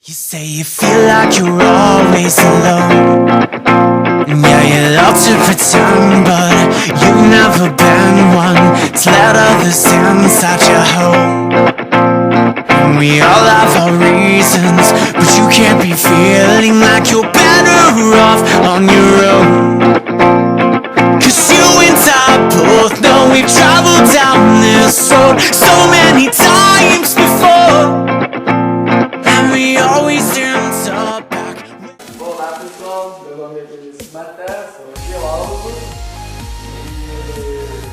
You say you feel like you're always alone. Yeah, you love to pretend, but you've never been one to let others inside your home. And we all have our reasons, but you can't be feeling like you're better off on your own. Cause you and I both know we've traveled down this road so many times before, and we always end up back. Olá pessoal, meu nome é Vinícius Maté, sou geólogo e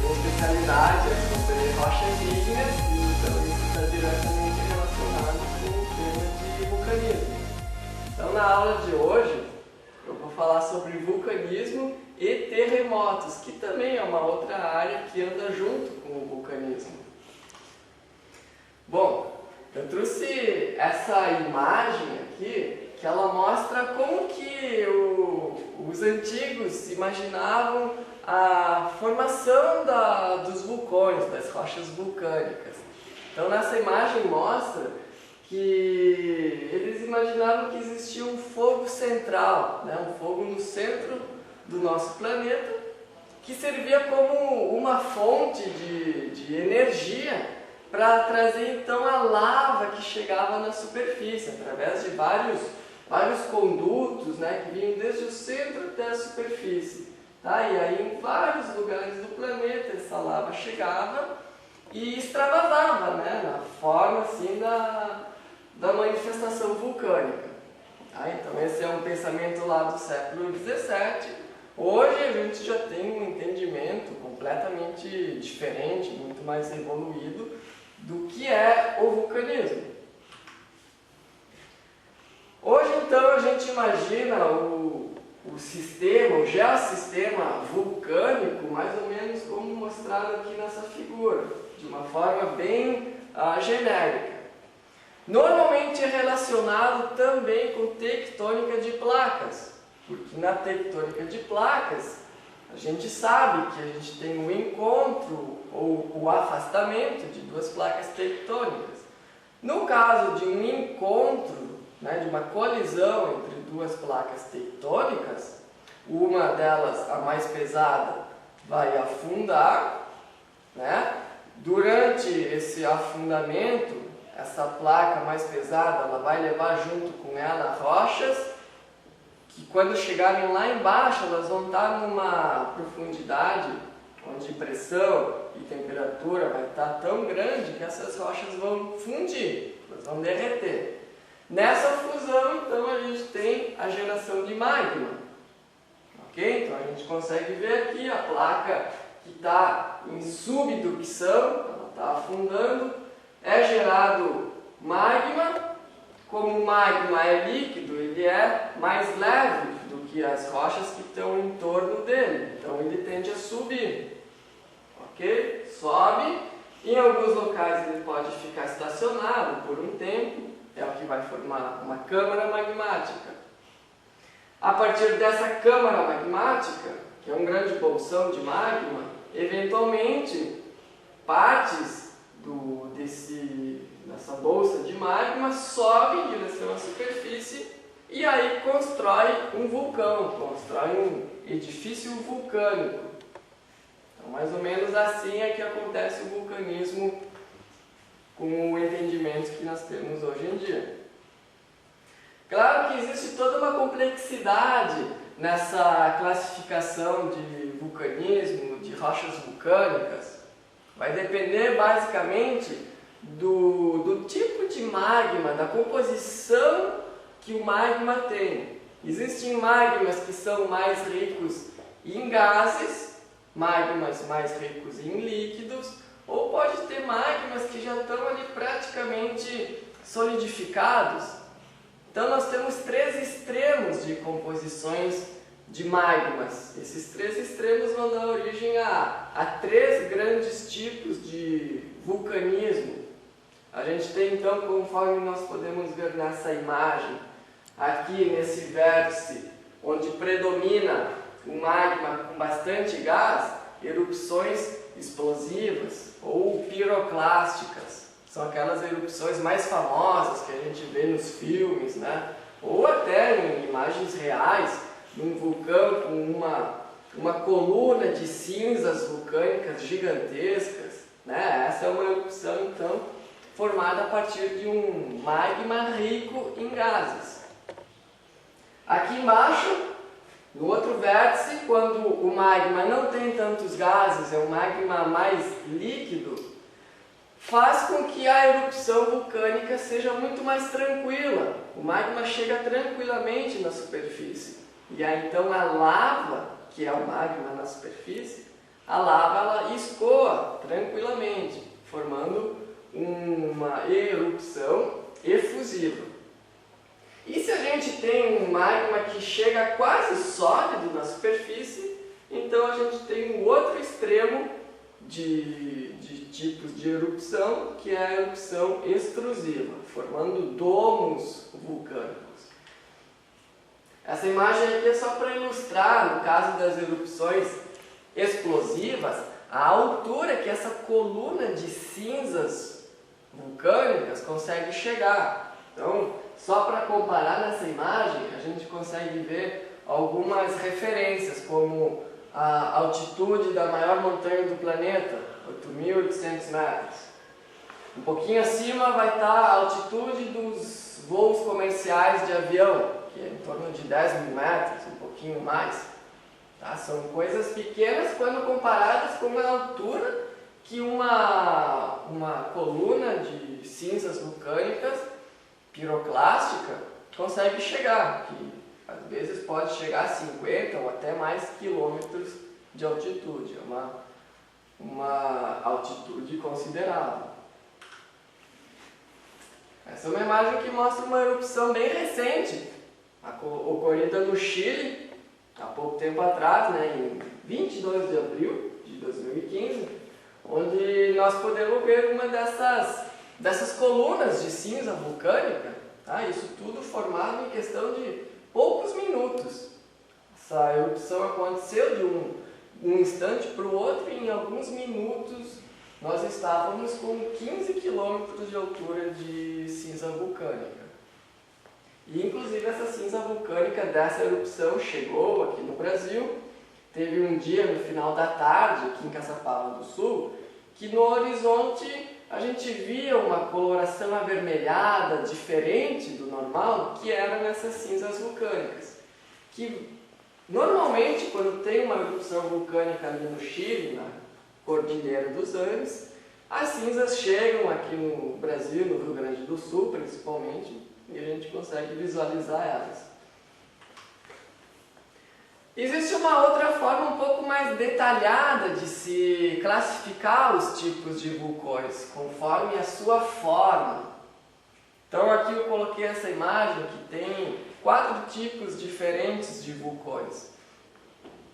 minha especialidade é sobre rochas ígneas e então isso está diretamente relacionado com o tema de vulcanismo. Então na aula de hoje eu vou falar sobre vulcanismo e terremotos, que também é uma outra área que anda junto com o vulcanismo. Bom, eu trouxe essa imagem aqui, que ela mostra como que os antigos imaginavam a formação dos vulcões, das rochas vulcânicas. Então nessa imagem mostra que eles imaginavam que existia um fogo central, né? Um fogo no centro do nosso planeta, que servia como uma fonte de energia para trazer então a lava que chegava na superfície, através de vários condutos, né, que vinham desde o centro até a superfície. Tá? E aí em vários lugares do planeta essa lava chegava e extravasava, né, na forma assim da manifestação vulcânica. Tá? Então esse é um pensamento lá do século XVII. Hoje a gente já tem um entendimento completamente diferente, muito mais evoluído do que é o vulcanismo. Hoje então a gente imagina o sistema, o geossistema vulcânico, mais ou menos como mostrado aqui nessa figura, de uma forma bem genérica. Normalmente é relacionado também com tectônica de placas, porque na tectônica de placas a gente sabe que a gente tem um encontro ou o afastamento de duas placas tectônicas. No caso de um encontro, né, de uma colisão entre duas placas tectônicas, uma delas, a mais pesada, vai afundar, né? Durante esse afundamento, essa placa mais pesada ela vai levar junto com ela rochas que quando chegarem lá embaixo elas vão estar numa profundidade onde pressão e temperatura vai estar tão grande que essas rochas vão fundir, elas vão derreter. Nessa fusão, então, a gente tem a geração de magma. Ok? Então, a gente consegue ver aqui a placa que está em subducção, ela está afundando, é gerado magma. Como o magma é líquido, ele é mais leve do que as rochas que estão em torno dele. Então, ele tende a subir. Ok? Sobe. Em alguns locais, ele pode ficar estacionado por um tempo. É o que vai formar uma câmara magmática. A partir dessa câmara magmática, que é um grande bolsão de magma, eventualmente partes dessa bolsa de magma sobem em direção à superfície e aí constrói um vulcão, constrói um edifício vulcânico. Então, mais ou menos assim é que acontece o vulcanismo com o entendimento que nós temos hoje em dia. Claro que existe toda uma complexidade nessa classificação de vulcanismo, de rochas vulcânicas. Vai depender basicamente do tipo de magma, da composição que o magma tem. Existem magmas que são mais ricos em gases, magmas mais ricos em líquidos, ou pode ter magmas que já estão ali praticamente solidificados. Então nós temos três extremos de composições de magmas. Esses três extremos vão dar origem a três grandes tipos de vulcanismo. A gente tem então, conforme nós podemos ver nessa imagem, aqui nesse vértice, onde predomina o magma com bastante gás, erupções explosivas ou piroclásticas. São aquelas erupções mais famosas que a gente vê nos filmes, né? Ou até em imagens reais, de um vulcão com uma coluna de cinzas vulcânicas gigantescas, né? Essa é uma erupção, então, formada a partir de um magma rico em gases. Aqui embaixo, no outro vértice, quando o magma não tem tantos gases, é um magma mais líquido, faz com que a erupção vulcânica seja muito mais tranquila. O magma chega tranquilamente na superfície. E aí então a lava, que é o magma na superfície, a lava ela escoa tranquilamente, formando uma erupção efusiva. E se a gente tem um magma que chega quase sólido na superfície, então a gente tem um outro extremo de tipos de erupção, que é a erupção extrusiva, formando domos vulcânicos. Essa imagem aqui é só para ilustrar, no caso das erupções explosivas, a altura que essa coluna de cinzas vulcânicas consegue chegar. Então, só para comparar nessa imagem, a gente consegue ver algumas referências, como a altitude da maior montanha do planeta, 8.800 metros. Um pouquinho acima vai estar a altitude dos voos comerciais de avião, que é em torno de 10.000 metros, um pouquinho mais. Tá? São coisas pequenas quando comparadas com a altura que uma coluna de cinzas vulcânicas piroclástica consegue chegar, que às vezes pode chegar a 50 ou até mais quilômetros de altitude. É uma altitude considerável. Essa é uma imagem que mostra uma erupção bem recente, ocorrida no Chile, há pouco tempo atrás, né, em 22 de abril de 2015, onde nós podemos ver uma dessas colunas de cinza vulcânica, tá? Isso tudo formado em questão de poucos minutos. Essa erupção aconteceu de um instante para o outro e em alguns minutos nós estávamos com 15 quilômetros de altura de cinza vulcânica. E inclusive essa cinza vulcânica dessa erupção chegou aqui no Brasil. Teve um dia no final da tarde aqui em Caçapava do Sul que no horizonte a gente via uma coloração avermelhada diferente do normal, que era nessas cinzas vulcânicas. Que normalmente quando tem uma erupção vulcânica ali no Chile, na Cordilheira dos Andes, as cinzas chegam aqui no Brasil, no Rio Grande do Sul principalmente, e a gente consegue visualizar elas. Existe uma outra forma um pouco mais detalhada de se classificar os tipos de vulcões, conforme a sua forma. Então aqui eu coloquei essa imagem que tem 4 tipos diferentes de vulcões.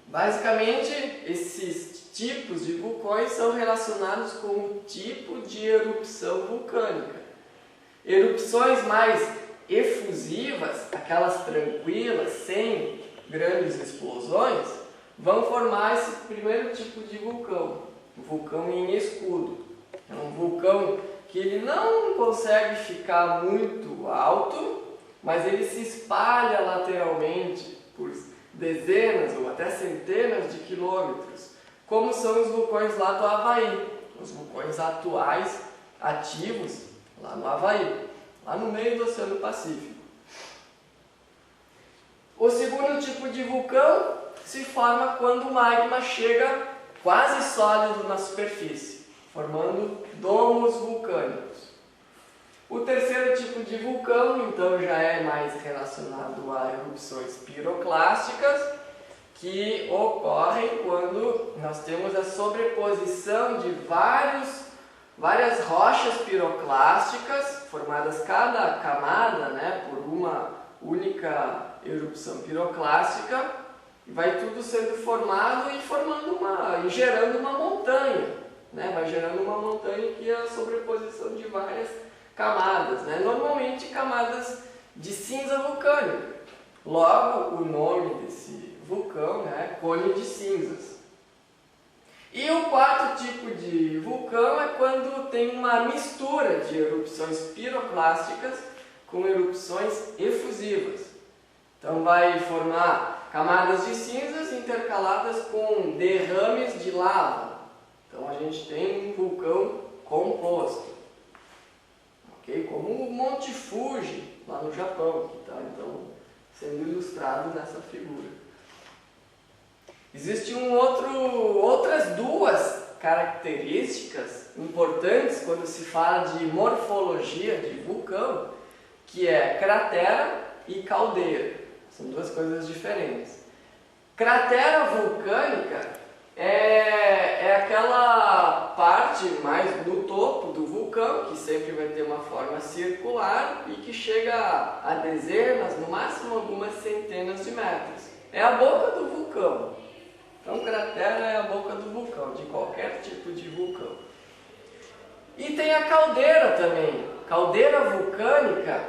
Basicamente, esses tipos de vulcões são relacionados com o tipo de erupção vulcânica. Erupções mais efusivas, aquelas tranquilas, sem grandes explosões, vão formar esse primeiro tipo de vulcão, o vulcão em escudo. É um vulcão que ele não consegue ficar muito alto, mas ele se espalha lateralmente por dezenas ou até centenas de quilômetros, como são os vulcões lá do Havaí, os vulcões atuais ativos lá no Havaí, lá no meio do Oceano Pacífico. O segundo tipo de vulcão se forma quando o magma chega quase sólido na superfície, formando domos vulcânicos. O terceiro tipo de vulcão, então, já é mais relacionado a erupções piroclásticas, que ocorrem quando nós temos a sobreposição de várias rochas piroclásticas, formadas cada camada, né, por uma única erupção piroclástica, e vai tudo sendo formado e gerando uma montanha, né? Vai gerando uma montanha que é a sobreposição de várias camadas, né? Normalmente camadas de cinza vulcânica. Logo, o nome desse vulcão, né, é cone de cinzas. E o quarto tipo de vulcão é quando tem uma mistura de erupções piroclásticas com erupções efusivas. Então vai formar camadas de cinzas intercaladas com derrames de lava. Então a gente tem um vulcão composto. Okay? Como o Monte Fuji, lá no Japão, que está então sendo ilustrado nessa figura. Existem outras duas características importantes quando se fala de morfologia de vulcão, que é cratera e caldeira. São duas coisas diferentes. Cratera vulcânica é aquela parte mais no topo do vulcão, que sempre vai ter uma forma circular e que chega a dezenas, no máximo algumas centenas de metros. É a boca do vulcão. Então, cratera é a boca do vulcão, de qualquer tipo de vulcão. E tem a caldeira também. Caldeira vulcânica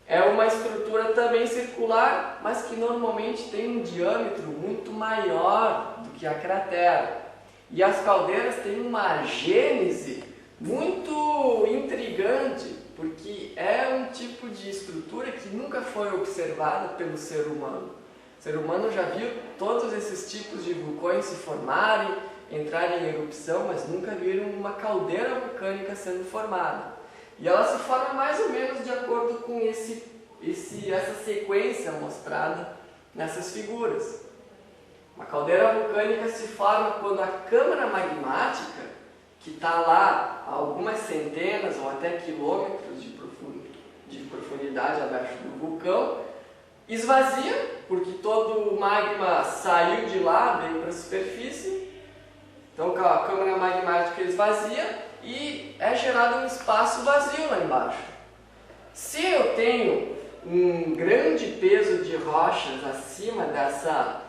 é uma estrutura também circular, mas que normalmente tem um diâmetro muito maior do que a cratera. E as caldeiras têm uma gênese muito intrigante, porque é um tipo de estrutura que nunca foi observada pelo ser humano. O ser humano já viu todos esses tipos de vulcões se formarem, entrarem em erupção, mas nunca viram uma caldeira vulcânica sendo formada. E ela se forma mais ou menos de acordo com essa sequência mostrada nessas figuras. Uma caldeira vulcânica se forma quando a câmara magmática, que está lá a algumas centenas ou até quilômetros de profundidade abaixo do vulcão, esvazia, porque todo o magma saiu de lá, veio para a superfície. Então a câmara magmática esvazia e é gerado um espaço vazio lá embaixo. Se eu tenho um grande peso de rochas acima dessa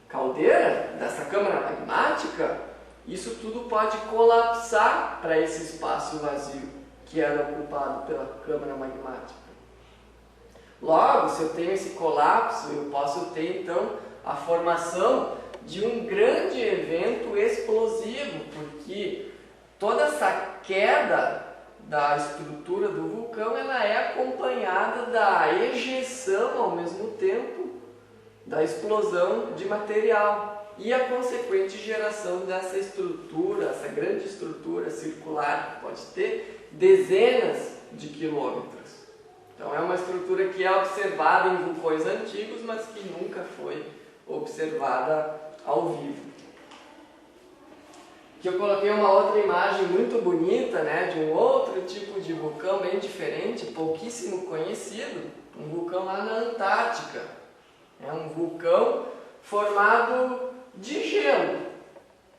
caldeira, dessa câmara magmática, isso tudo pode colapsar para esse espaço vazio que era ocupado pela câmara magmática. Logo, se eu tenho esse colapso, eu posso ter então a formação de um grande evento explosivo, porque toda essa queda da estrutura do vulcão ela é acompanhada da ejeção ao mesmo tempo da explosão de material e a consequente geração dessa estrutura, essa grande estrutura circular que pode ter dezenas de quilômetros. Então é uma estrutura que é observada em vulcões antigos, mas que nunca foi observada ao vivo. Aqui eu coloquei uma outra imagem muito bonita, né, de um outro tipo de vulcão bem diferente, pouquíssimo conhecido, um vulcão lá na Antártica. É um vulcão formado de gelo.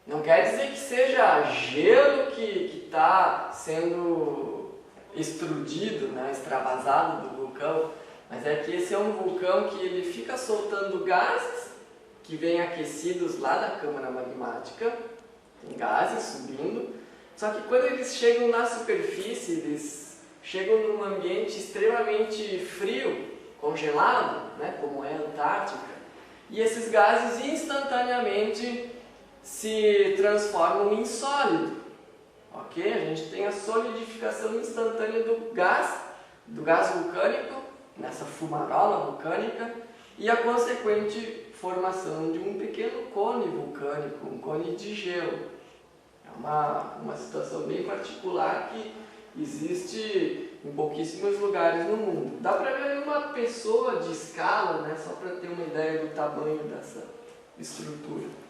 Não quer dizer que seja gelo que está sendo extrudido, né, extravasado do vulcão, mas é que esse é um vulcão que ele fica soltando gases que vêm aquecidos lá da câmara magmática, tem gases subindo, só que quando eles chegam na superfície, eles chegam num ambiente extremamente frio, congelado, né, como é a Antártica, e esses gases instantaneamente se transformam em sólido. Ok? A gente tem a solidificação instantânea do gás vulcânico, nessa fumarola vulcânica, e a consequente formação de um pequeno cone vulcânico, um cone de gelo. É uma situação bem particular que existe em pouquíssimos lugares no mundo. Dá para ver uma pessoa de escala, né, só para ter uma ideia do tamanho dessa estrutura.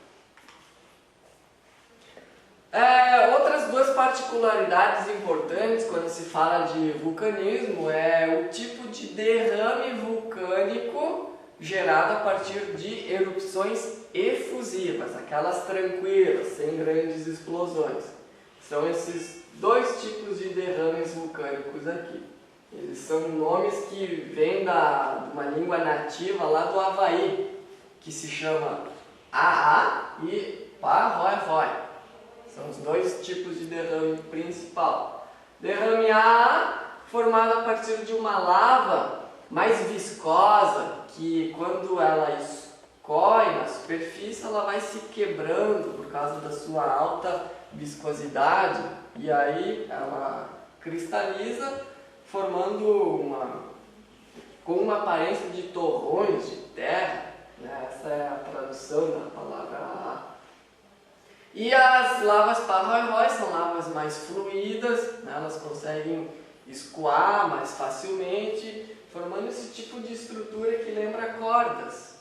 Outras duas particularidades importantes quando se fala de vulcanismo é o tipo de derrame vulcânico gerado a partir de erupções efusivas, aquelas tranquilas, sem grandes explosões. São esses dois tipos de derrames vulcânicos aqui. Eles são nomes que vêm de uma língua nativa lá do Havaí, que se chama Aa e Paroi-Roi. São os dois tipos de derrame principal. Derrame A, formado a partir de uma lava mais viscosa, que quando ela corre na superfície, ela vai se quebrando por causa da sua alta viscosidade e aí ela cristaliza, formando com uma aparência de torrões de terra, né? Essa é a tradução da palavra lava. E as lavas Parroy-Roy são lavas mais fluídas, né? Elas conseguem escoar mais facilmente, formando esse tipo de estrutura que lembra cordas.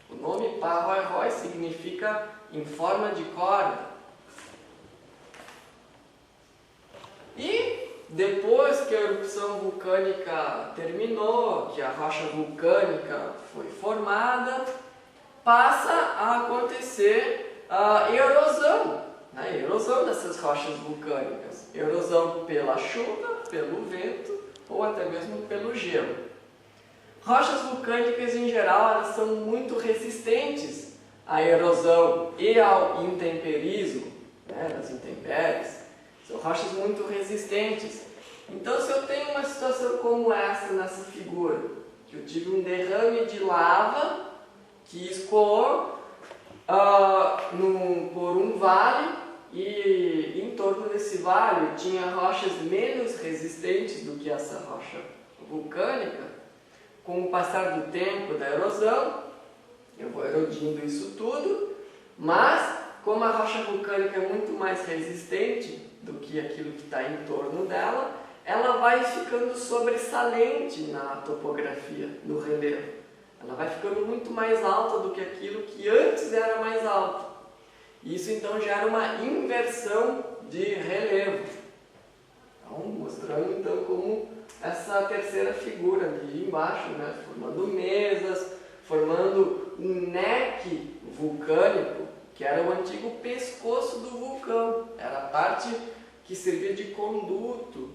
O nome Parroy-Roy significa em forma de corda. E depois que a erupção vulcânica terminou, que a rocha vulcânica foi formada, passa a acontecer a erosão, né? A erosão dessas rochas vulcânicas. Erosão pela chuva, pelo vento ou até mesmo pelo gelo. Rochas vulcânicas em geral elas são muito resistentes à erosão e ao intemperismo, né, das intempéries. São rochas muito resistentes. Então, se eu tenho uma situação como essa nessa figura, que eu tive um derrame de lava que escoou por um vale e em torno desse vale tinha rochas menos resistentes do que essa rocha vulcânica, com o passar do tempo da erosão, eu vou erodindo isso tudo, mas como a rocha vulcânica é muito mais resistente do que aquilo que está em torno dela, ela vai ficando sobressalente na topografia, no relevo. Ela vai ficando muito mais alta do que aquilo que antes era mais alto. Isso então gera uma inversão de relevo. Então, mostrando então como essa terceira figura ali embaixo, né, formando mesas, formando um neck vulcânico, que era o antigo pescoço do vulcão. Era a parte que servia de conduto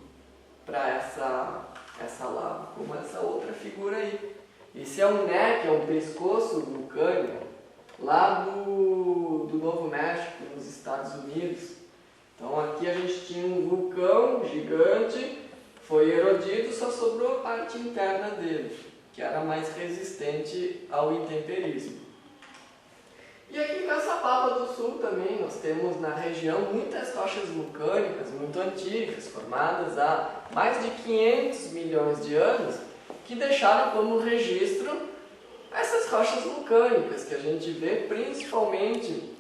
para essa lava, como essa outra figura aí. Esse é um neck, é um pescoço vulcânico lá do Novo México, nos Estados Unidos. Então aqui a gente tinha um vulcão gigante, foi erodido, só sobrou a parte interna dele, que era mais resistente ao intemperismo. E aqui em Caçapava do Sul também nós temos na região muitas rochas vulcânicas muito antigas, formadas há mais de 500 milhões de anos, que deixaram como registro essas rochas vulcânicas que a gente vê principalmente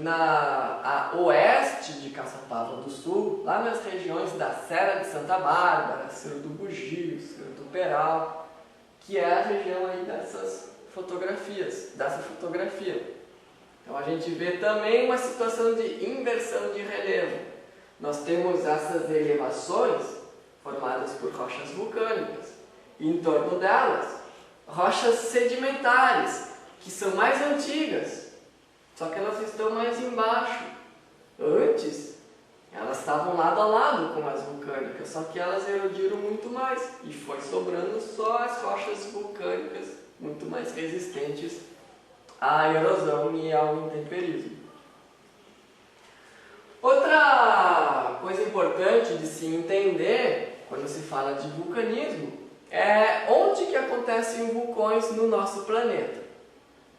a oeste de Caçapava do Sul, lá nas regiões da Serra de Santa Bárbara, Cerro do Bugio, Cerro do Peral, que é a região aí dessa fotografia. Então a gente vê também uma situação de inversão de relevo. Nós temos essas elevações formadas por rochas vulcânicas. E em torno delas, rochas sedimentares, que são mais antigas, só que elas estão mais embaixo. Antes, elas estavam lado a lado com as vulcânicas, só que elas erodiram muito mais e foi sobrando só as rochas vulcânicas muito mais resistentes à erosão e ao intemperismo. Outra coisa importante de se entender quando se fala de vulcanismo é onde que acontecem vulcões no nosso planeta.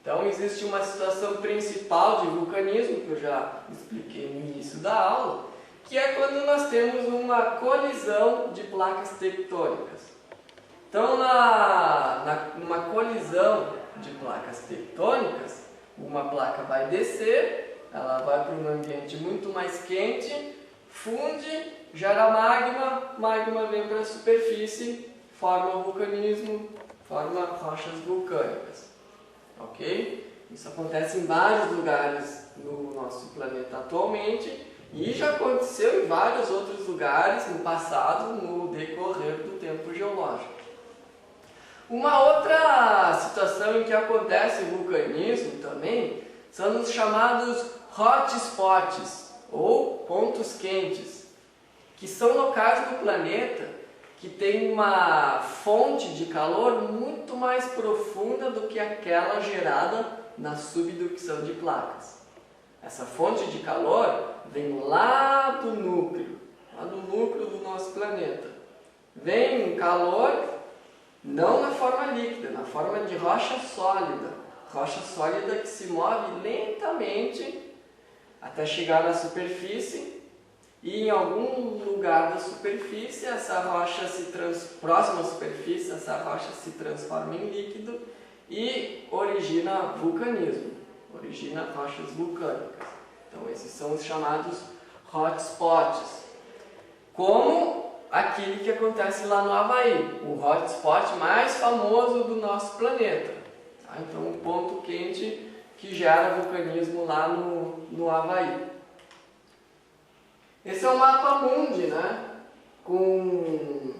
Então existe uma situação principal de vulcanismo, que eu já expliquei no início da aula, que é quando nós temos uma colisão de placas tectônicas. Então numa colisão de placas tectônicas, uma placa vai descer, ela vai para um ambiente muito mais quente, funde, gera magma vem para a superfície, forma o vulcanismo, forma rochas vulcânicas. Ok? Isso acontece em vários lugares no nosso planeta atualmente e já aconteceu em vários outros lugares no passado, no decorrer do tempo geológico. Uma outra situação em que acontece o vulcanismo também são os chamados hotspots, ou pontos quentes, que são locais do planeta que tem uma fonte de calor muito mais profunda do que aquela gerada na subducção de placas. Essa fonte de calor vem lá do núcleo do nosso planeta. Vem um calor não na forma líquida, na forma de rocha sólida, rocha sólida que se move lentamente até chegar na superfície e em algum lugar da superfície, próxima à superfície, essa rocha se transforma em líquido e origina vulcanismo, origina rochas vulcânicas. Então esses são os chamados hotspots, como aquele que acontece lá no Havaí, o hotspot mais famoso do nosso planeta. Tá? Então um ponto quente que gera vulcanismo lá no Havaí. Esse é o mapa mundi, né? Com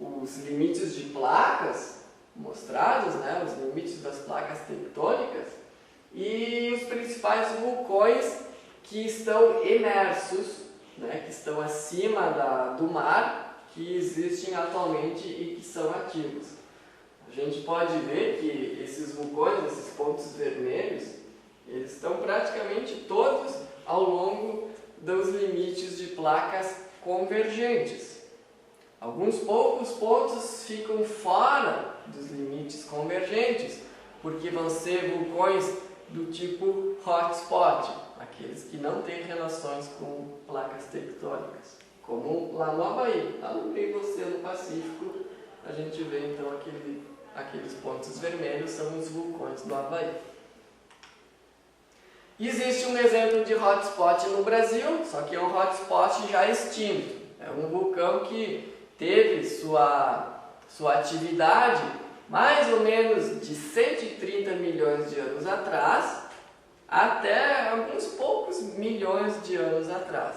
os limites de placas mostrados, né? Os limites das placas tectônicas e os principais vulcões que estão imersos, né? Que estão acima do mar, que existem atualmente e que são ativos. A gente pode ver que esses vulcões, esses pontos vermelhos, eles estão praticamente todos ao longo dos limites de placas convergentes. Alguns poucos pontos ficam fora dos limites convergentes, porque vão ser vulcões do tipo hotspot, aqueles que não têm relações com placas tectônicas, como lá no Havaí, lá no meio do Oceano Pacífico, a gente vê então aqueles pontos vermelhos são os vulcões do Havaí. Existe um exemplo de hotspot no Brasil, só que é um hotspot já extinto. É um vulcão que teve sua atividade mais ou menos de 130 milhões de anos atrás até alguns poucos milhões de anos atrás.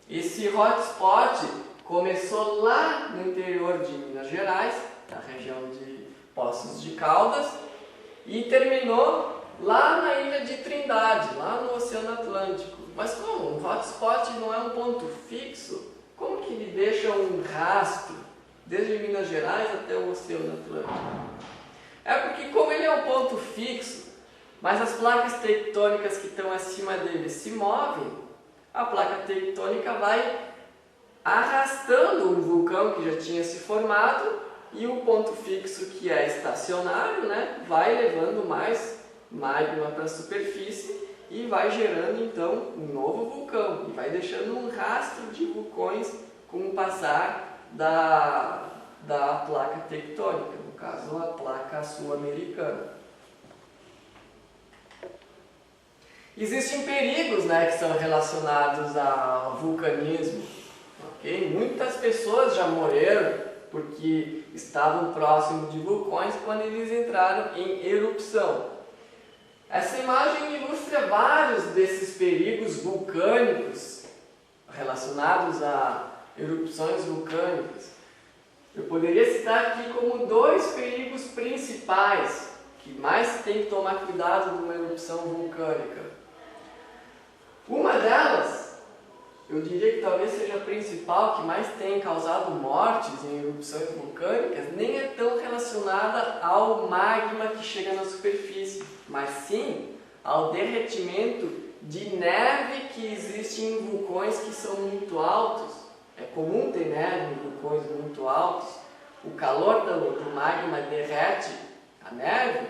Esse hotspot começou lá no interior de Minas Gerais, na região de Poços de Caldas, e terminou lá na ilha de Trindade, lá no Oceano Atlântico. Mas como? Um hotspot não é um ponto fixo? Como que ele deixa um rastro desde Minas Gerais até o Oceano Atlântico? É porque como ele é um ponto fixo, mas as placas tectônicas que estão acima dele se movem, a placa tectônica vai arrastando um vulcão que já tinha se formado e o ponto fixo, que é estacionário, né, vai levando mais magma para a superfície e vai gerando então um novo vulcão e vai deixando um rastro de vulcões com o passar da placa tectônica, no caso a placa sul-americana. Existem perigos, né, que são relacionados ao vulcanismo. Okay? Muitas pessoas já morreram porque estavam próximos de vulcões quando eles entraram em erupção. Essa imagem ilustra vários desses perigos vulcânicos relacionados a erupções vulcânicas. Eu poderia citar aqui como dois perigos principais que mais tem que tomar cuidado numa erupção vulcânica. Uma delas, eu diria que talvez seja a principal, que mais tem causado mortes em erupções vulcânicas, nem é tão relacionada ao magma que chega na superfície, mas sim ao derretimento de neve que existe em vulcões que são muito altos. É comum ter neve em vulcões muito altos. O calor do magma derrete a neve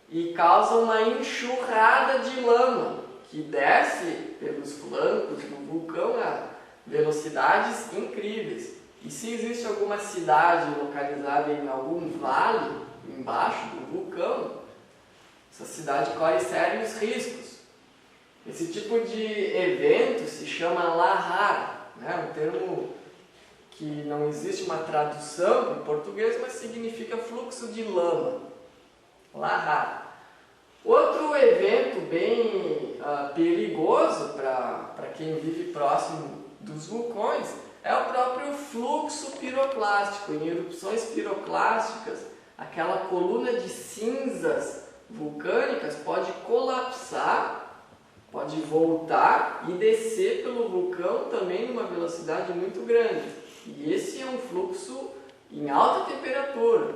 e causa uma enxurrada de lama que desce pelos flancos do vulcão a velocidades incríveis. E se existe alguma cidade localizada em algum vale embaixo do vulcão, essa cidade corre sérios riscos. Esse tipo de evento se chama lahar, né? Um termo que não existe uma tradução em português, mas significa fluxo de lama. Lahar. Outro evento bem perigoso para quem vive próximo dos vulcões é o próprio fluxo piroclástico. Em erupções piroclásticas, aquela coluna de cinzas vulcânicas pode colapsar, pode voltar e descer pelo vulcão também numa velocidade muito grande. E esse é um fluxo em alta temperatura,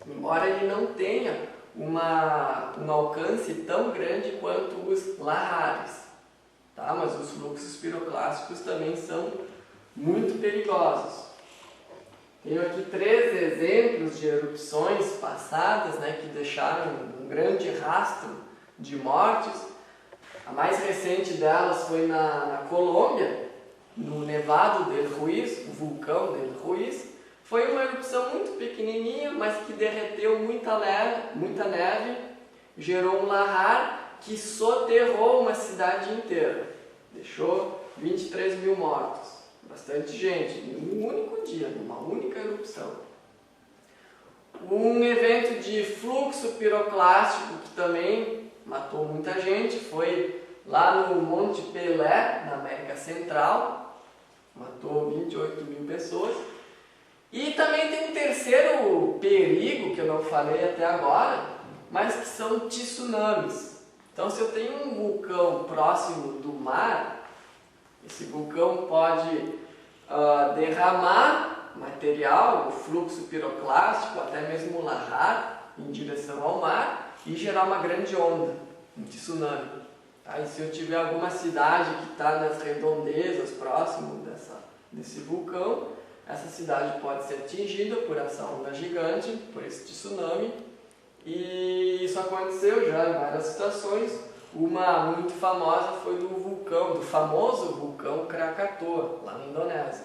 embora ele não tenha um alcance tão grande quanto os lahares, tá? Mas os fluxos piroclásticos também são muito perigosos. Tenho aqui 3 exemplos de erupções passadas, né, que deixaram um grande rastro de mortes. A mais recente delas foi na Colômbia, no Nevado del Ruiz, o vulcão del Ruiz. Foi uma erupção muito pequenininha, mas que derreteu muita neve, gerou um lahar que soterrou uma cidade inteira. Deixou 23 mil mortos. Bastante gente, em um único dia, numa única erupção. Um evento de fluxo piroclástico que também matou muita gente foi lá no Monte Pelé, na América Central. Matou 28 mil pessoas. E também tem um terceiro perigo que eu não falei até agora, mas que são tsunamis. Então, se eu tenho um vulcão próximo do mar, esse vulcão pode derramar material, o fluxo piroclástico, até mesmo lahar em direção ao mar e gerar uma grande onda, um tsunami. Tá? E se eu tiver alguma cidade que está nas redondezas, próximo desse vulcão, essa cidade pode ser atingida por essa onda gigante, por esse tsunami. E isso aconteceu já em várias situações. Uma muito famosa foi do famoso vulcão Krakatoa, lá na Indonésia,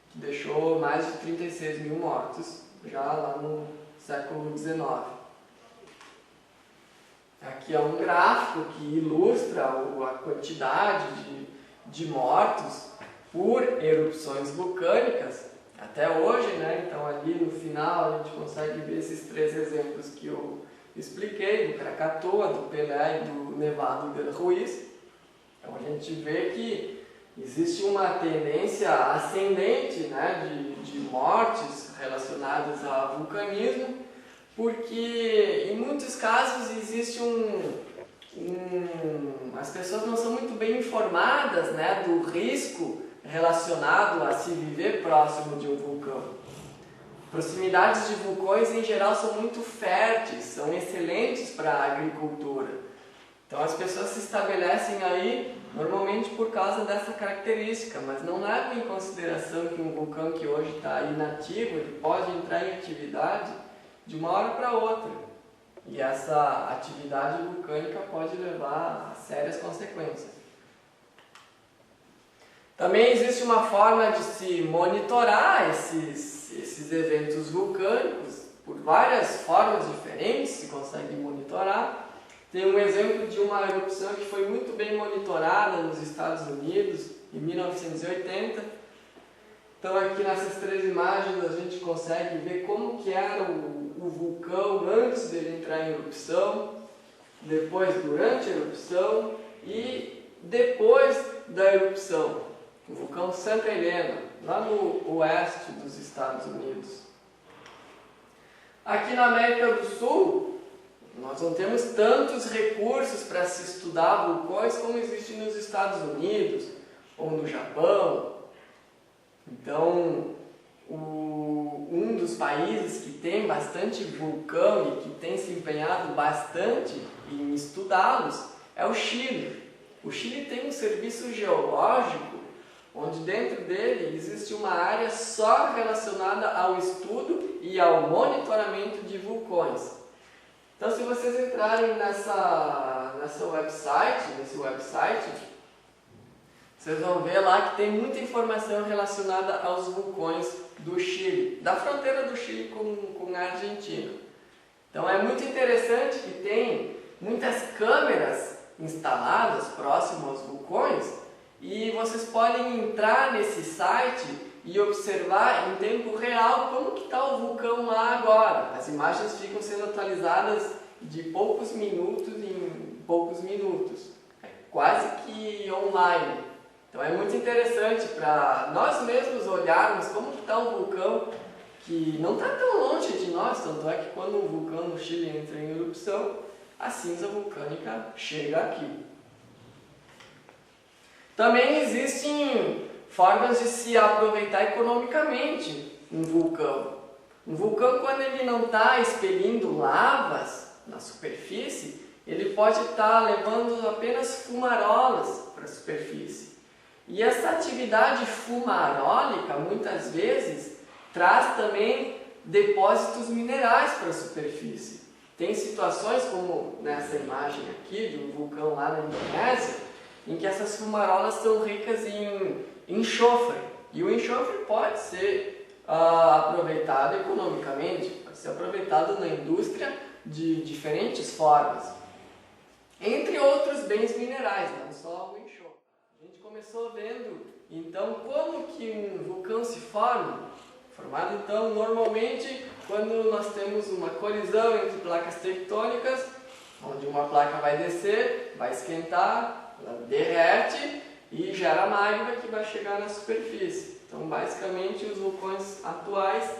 que deixou mais de 36 mil mortos, já lá no século XIX. Aqui é um gráfico que ilustra a quantidade de mortos por erupções vulcânicas até hoje, né? Então ali no final a gente consegue ver esses 3 exemplos que eu expliquei, do Krakatoa, do Pelé e do Nevado del Ruiz. Então a gente vê que existe uma tendência ascendente, né, de mortes relacionadas ao vulcanismo, porque em muitos casos existe as pessoas não são muito bem informadas, né, do risco relacionado a se viver próximo de um vulcão. Proximidades de vulcões em geral são muito férteis, são excelentes para a agricultura. Então as pessoas se estabelecem aí normalmente por causa dessa característica, mas não levam em consideração que um vulcão que hoje está inativo, ele pode entrar em atividade de uma hora para outra. E essa atividade vulcânica pode levar a sérias consequências. Também existe uma forma de se monitorar esses eventos vulcânicos, por várias formas diferentes se consegue monitorar. Tem um exemplo de uma erupção que foi muito bem monitorada nos Estados Unidos, em 1980. Então aqui nessas 3 imagens a gente consegue ver como que era o vulcão antes dele entrar em erupção, depois durante a erupção e depois da erupção. O vulcão Santa Helena, lá no oeste dos Estados Unidos. Aqui na América do Sul, nós não temos tantos recursos para se estudar vulcões como existe nos Estados Unidos ou no Japão. Então, um dos países que tem bastante vulcão e que tem se empenhado bastante em estudá-los é o Chile. O Chile tem um serviço geológico onde dentro dele existe uma área só relacionada ao estudo e ao monitoramento de vulcões. Então, se vocês entrarem nesse website, vocês vão ver lá que tem muita informação relacionada aos vulcões do Chile, da fronteira do Chile com a Argentina. Então, é muito interessante que tem muitas câmeras instaladas próximo aos vulcões e vocês podem entrar nesse site e observar em tempo real como que está o vulcão lá agora. As imagens ficam sendo atualizadas de poucos minutos em poucos minutos. É quase que online. Então é muito interessante para nós mesmos olharmos como que está o vulcão, que não está tão longe de nós, tanto é que quando o vulcão no Chile entra em erupção, a cinza vulcânica chega aqui. Também existem formas de se aproveitar economicamente um vulcão. Um vulcão, quando ele não está expelindo lavas na superfície, ele pode estar levando apenas fumarolas para a superfície. E essa atividade fumarólica, muitas vezes, traz também depósitos minerais para a superfície. Tem situações como nessa imagem aqui de um vulcão lá na Indonésia, em que essas fumarolas são ricas em enxofre. E o enxofre pode ser aproveitado economicamente, pode ser aproveitado na indústria de diferentes formas. Entre outros bens minerais, não só o enxofre. A gente começou vendo então como que um vulcão se forma. Formado então normalmente quando nós temos uma colisão entre placas tectônicas, onde uma placa vai descer, vai esquentar, ela derrete e gera magma que vai chegar na superfície. Então basicamente os vulcões atuais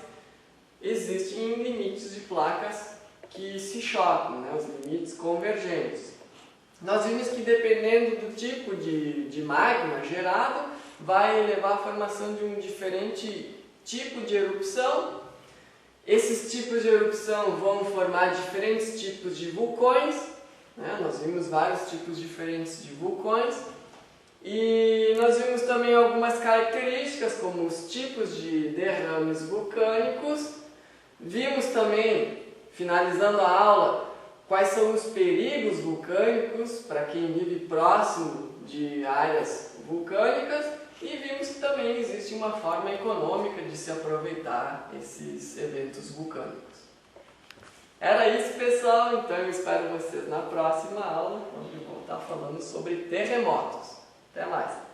existem em limites de placas que se chocam, né? Os limites convergentes. Nós vimos que dependendo do tipo de magma gerado, vai levar à formação de um diferente tipo de erupção. Esses tipos de erupção vão formar diferentes tipos de vulcões, né? Nós vimos vários tipos diferentes de vulcões. E nós vimos também algumas características, como os tipos de derrames vulcânicos. Vimos também, finalizando a aula, quais são os perigos vulcânicos para quem vive próximo de áreas vulcânicas. E vimos que também existe uma forma econômica de se aproveitar esses eventos vulcânicos. Era isso, pessoal. Então eu espero vocês na próxima aula, onde eu vou estar falando sobre terremotos. Até mais!